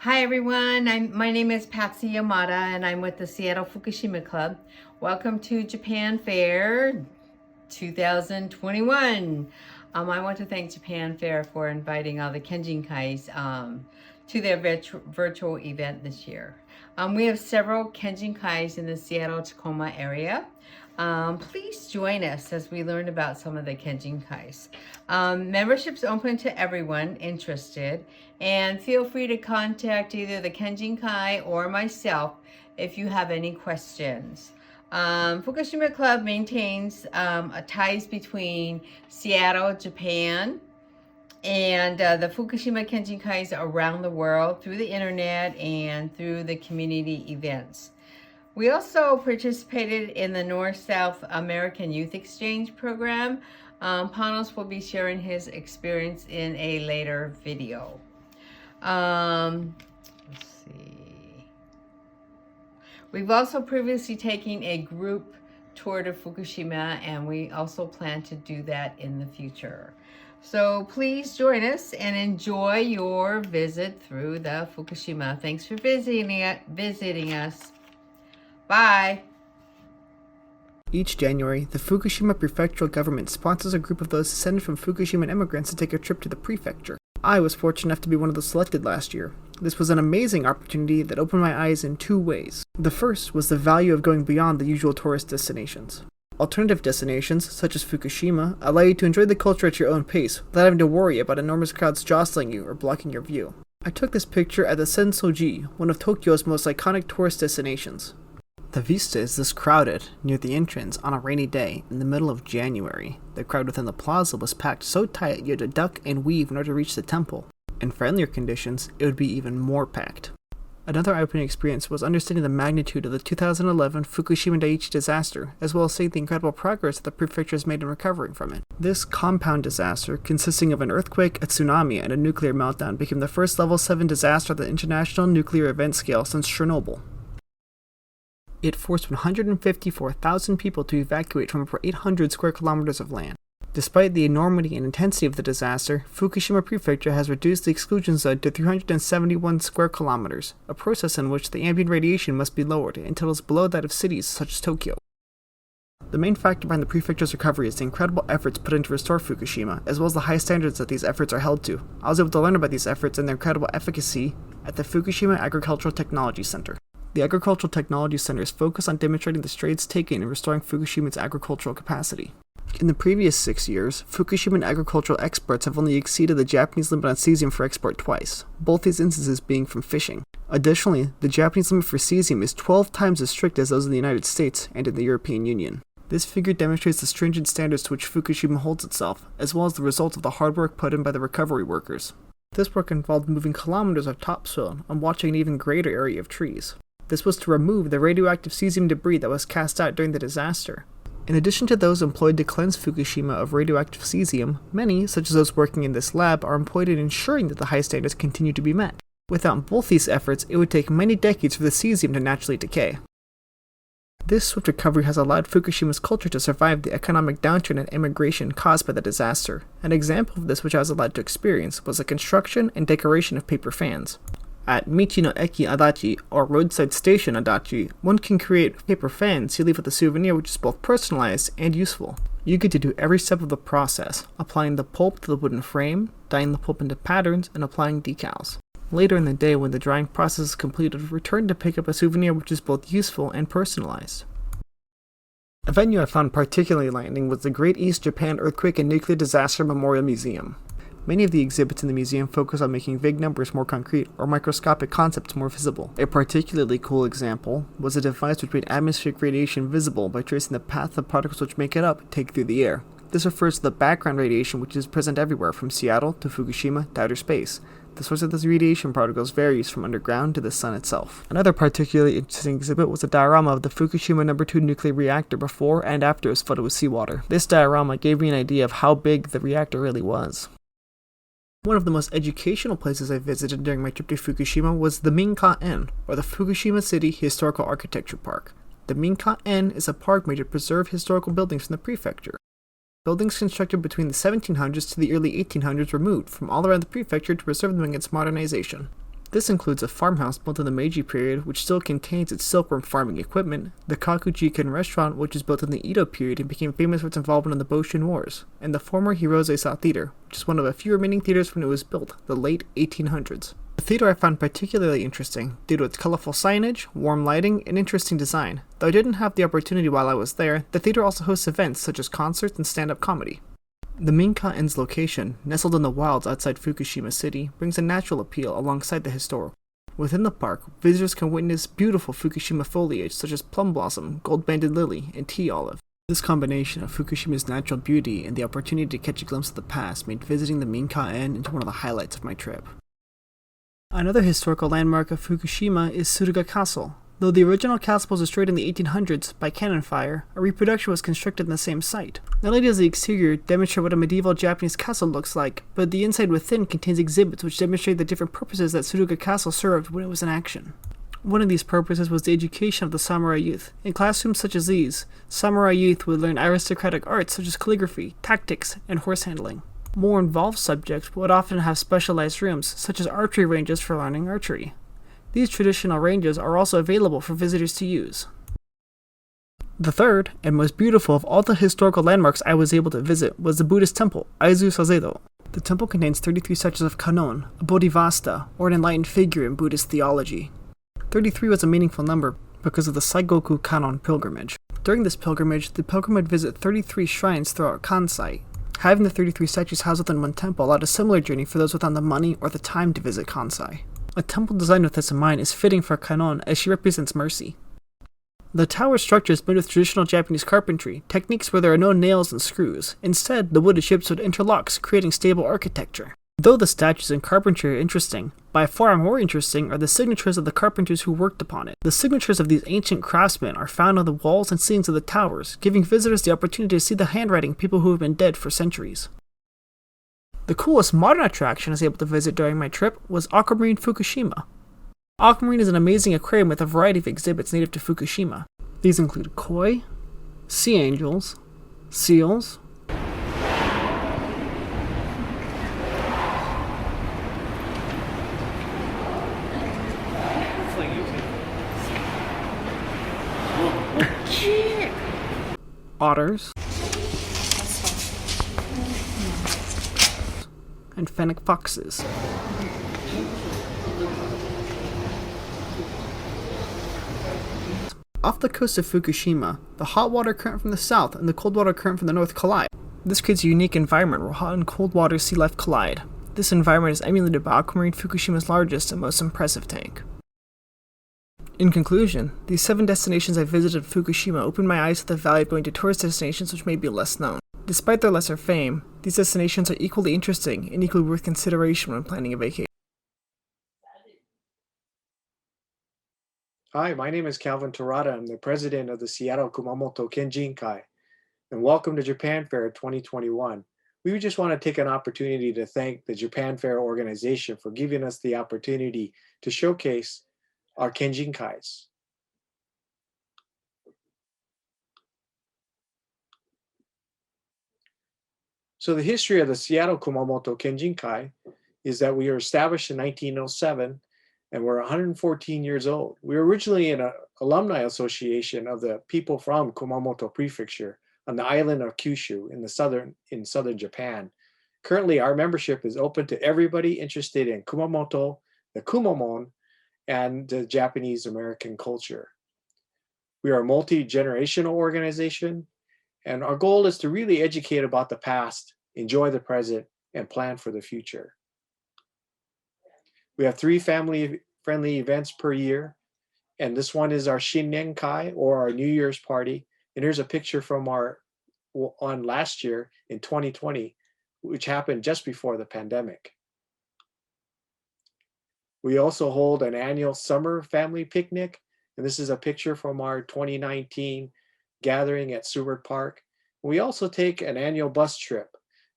Hi everyone, my name is Patsy Yamada and I'm with the Seattle Fukushima Club. Welcome to Japan Fair 2021. I want to thank Japan Fair for inviting all the Kenjinkais to their virtual event this year. We have several Kenjinkais in the Seattle-Tacoma area. Please join us as we learn about some of the Kenjinkais. Membership's open to everyone interested, and feel free to contact either the Kenjinkai or myself if you have any questions. Fukushima Club maintains ties between Seattle, Japan, and the Fukushima Kenjinkais around the world through the internet and through the community events. We also participated in the North-South American Youth Exchange program. Panos will be sharing his experience in a later video. Let's see. We've also previously taken a group tour to Fukushima, and we also plan to do that in the future. So please join us and enjoy your visit through the Fukushima. Thanks for visiting us. Bye. Each January, the Fukushima Prefectural government sponsors a group of those descended from Fukushiman immigrants to take a trip to the prefecture. I was fortunate enough to be one of those selected last year. This was an amazing opportunity that opened my eyes in two ways. The first was the value of going beyond the usual tourist destinations. Alternative destinations, such as Fukushima, allow you to enjoy the culture at your own pace without having to worry about enormous crowds jostling you or blocking your view. I took this picture at the Sensoji, one of Tokyo's most iconic tourist destinations. The vista is this crowded near the entrance on a rainy day in the middle of January. The crowd within the plaza was packed so tight you had to duck and weave in order to reach the temple. In friendlier conditions, it would be even more packed. Another eye-opening experience was understanding the magnitude of the 2011 Fukushima Daiichi disaster, as well as seeing the incredible progress that the prefecture has made in recovering from it. This compound disaster, consisting of an earthquake, a tsunami, and a nuclear meltdown, became the first level 7 disaster at the international nuclear event scale since Chernobyl. It forced 154,000 people to evacuate from over 800 square kilometers of land. Despite the enormity and intensity of the disaster, Fukushima Prefecture has reduced the exclusion zone to 371 square kilometers, a process in which the ambient radiation must be lowered until it is below that of cities such as Tokyo. The main factor behind the prefecture's recovery is the incredible efforts put in to restore Fukushima, as well as the high standards that these efforts are held to. I was able to learn about these efforts and their incredible efficacy at the Fukushima Agricultural Technology Center. The Agricultural Technology Center is focused on demonstrating the strides taken in restoring Fukushima's agricultural capacity. In the previous 6 years, Fukushiman agricultural exports have only exceeded the Japanese limit on cesium for export twice, both these instances being from fishing. Additionally, the Japanese limit for cesium is 12 times as strict as those in the United States and in the European Union. This figure demonstrates the stringent standards to which Fukushima holds itself, as well as the result of the hard work put in by the recovery workers. This work involved moving kilometers of topsoil and watching an even greater area of trees. This was to remove the radioactive cesium debris that was cast out during the disaster. In addition to those employed to cleanse Fukushima of radioactive cesium, many, such as those working in this lab, are employed in ensuring that the high standards continue to be met. Without both these efforts, it would take many decades for the cesium to naturally decay. This swift recovery has allowed Fukushima's culture to survive the economic downturn and immigration caused by the disaster. An example of this which I was allowed to experience was the construction and decoration of paper fans. At Michi no Eki Adachi, or Roadside Station Adachi, one can create paper fans you leave with a souvenir which is both personalized and useful. You get to do every step of the process, applying the pulp to the wooden frame, dyeing the pulp into patterns, and applying decals. Later in the day, when the drying process is completed, return to pick up a souvenir which is both useful and personalized. A venue I found particularly enlightening was the Great East Japan Earthquake and Nuclear Disaster Memorial Museum. Many of the exhibits in the museum focus on making vague numbers more concrete or microscopic concepts more visible. A particularly cool example was a device which made atmospheric radiation visible by tracing the path the particles which make it up take through the air. This refers to the background radiation which is present everywhere from Seattle to Fukushima to outer space. The source of those radiation particles varies from underground to the sun itself. Another particularly interesting exhibit was a diorama of the Fukushima No. 2 nuclear reactor before and after it was flooded with seawater. This diorama gave me an idea of how big the reactor really was. One of the most educational places I visited during my trip to Fukushima was the Minka-en, or the Fukushima City Historical Architecture Park. The Minka-en is a park made to preserve historical buildings from the prefecture. Buildings constructed between the 1700s to the early 1800s were moved from all around the prefecture to preserve them against modernization. This includes a farmhouse built in the Meiji period, which still contains its silkworm farming equipment, the Kakujiken restaurant, which was built in the Edo period and became famous for its involvement in the Boshin Wars, and the former Hirose Theater, which is one of a few remaining theaters when it was built, the late 1800s. The theater I found particularly interesting due to its colorful signage, warm lighting, and interesting design. Though I didn't have the opportunity while I was there, the theater also hosts events such as concerts and stand-up comedy. The Minka Inn's location, nestled in the wilds outside Fukushima City, brings a natural appeal alongside the historical. Within the park, visitors can witness beautiful Fukushima foliage such as plum blossom, gold-banded lily, and tea olive. This combination of Fukushima's natural beauty and the opportunity to catch a glimpse of the past made visiting the Minka Inn into one of the highlights of my trip. Another historical landmark of Fukushima is Suruga Castle. Though the original castle was destroyed in the 1800s by cannon fire, a reproduction was constructed in the same site. Not only does the exterior demonstrate what a medieval Japanese castle looks like, but the inside within contains exhibits which demonstrate the different purposes that Suruga Castle served when it was in action. One of these purposes was the education of the samurai youth. In classrooms such as these, samurai youth would learn aristocratic arts such as calligraphy, tactics, and horse handling. More involved subjects would often have specialized rooms, such as archery ranges for learning archery. These traditional ranges are also available for visitors to use. The third, and most beautiful of all the historical landmarks I was able to visit, was the Buddhist temple, Aizu Sazedo. The temple contains 33 statues of Kannon, a Bodhisattva, or an enlightened figure in Buddhist theology. 33 was a meaningful number because of the Saigoku Kannon pilgrimage. During this pilgrimage, the pilgrim would visit 33 shrines throughout Kansai. Having the 33 statues housed within one temple allowed a similar journey for those without the money or the time to visit Kansai. A temple designed with this in mind is fitting for Kannon as she represents mercy. The tower structure is made with traditional Japanese carpentry, techniques where there are no nails and screws. Instead, the wooden ships would interlock, creating stable architecture. Though the statues and carpentry are interesting, by far more interesting are the signatures of the carpenters who worked upon it. The signatures of these ancient craftsmen are found on the walls and ceilings of the towers, giving visitors the opportunity to see the handwriting of people who have been dead for centuries. The coolest modern attraction I was able to visit during my trip was Aquamarine Fukushima. Aquamarine is an amazing aquarium with a variety of exhibits native to Fukushima. These include koi, sea angels, seals, otters, and fennec foxes. Off the coast of Fukushima, the hot water current from the south and the cold water current from the north collide. This creates a unique environment where hot and cold water sea life collide. This environment is emulated by Aquamarine Fukushima's largest and most impressive tank. In conclusion, these 7 destinations I visited in Fukushima opened my eyes to the value of going to tourist destinations which may be less known. Despite their lesser fame, these destinations are equally interesting and equally worth consideration when planning a vacation. Hi, my name is Calvin Torada. I'm the president of the Seattle Kumamoto Kenjinkai, and welcome to Japan Fair 2021. We just want to take an opportunity to thank the Japan Fair organization for giving us the opportunity to showcase our Kenjinkais. So the history of the Seattle Kumamoto Kenjinkai is that we were established in 1907 and we're 114 years old. We were originally an alumni association of the people from Kumamoto Prefecture on the island of Kyushu in southern Japan. Currently, our membership is open to everybody interested in Kumamoto, the Kumamon, and the Japanese American culture. We are a multi-generational organization, and our goal is to really educate about the past, enjoy the present, and plan for the future. We have 3 family-friendly events per year, and this one is our Shinnenkai, or our New Year's party. And here's a picture from our one last year in 2020, which happened just before the pandemic. We also hold an annual summer family picnic, and this is a picture from our 2019 gathering at Seward Park. We also take an annual bus trip.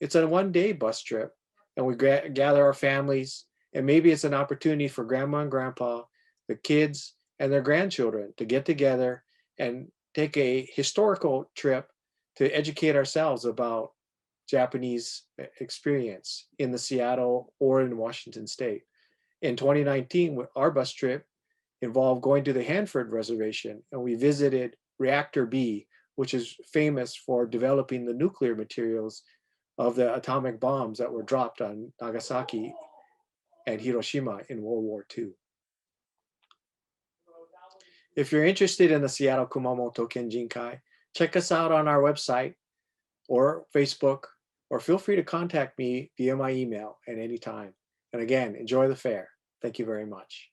It's a 1-day bus trip, and we gather our families, and maybe it's an opportunity for grandma and grandpa, the kids, and their grandchildren to get together and take a historical trip to educate ourselves about Japanese experience in the Seattle or in Washington State. In 2019, our bus trip involved going to the Hanford Reservation, and we visited Reactor B, which is famous for developing the nuclear materials of the atomic bombs that were dropped on Nagasaki and Hiroshima in World War II. If you're interested in the Seattle Kumamoto Kenjinkai, check us out on our website or Facebook, or feel free to contact me via my email at any time. And again, enjoy the fair. Thank you very much.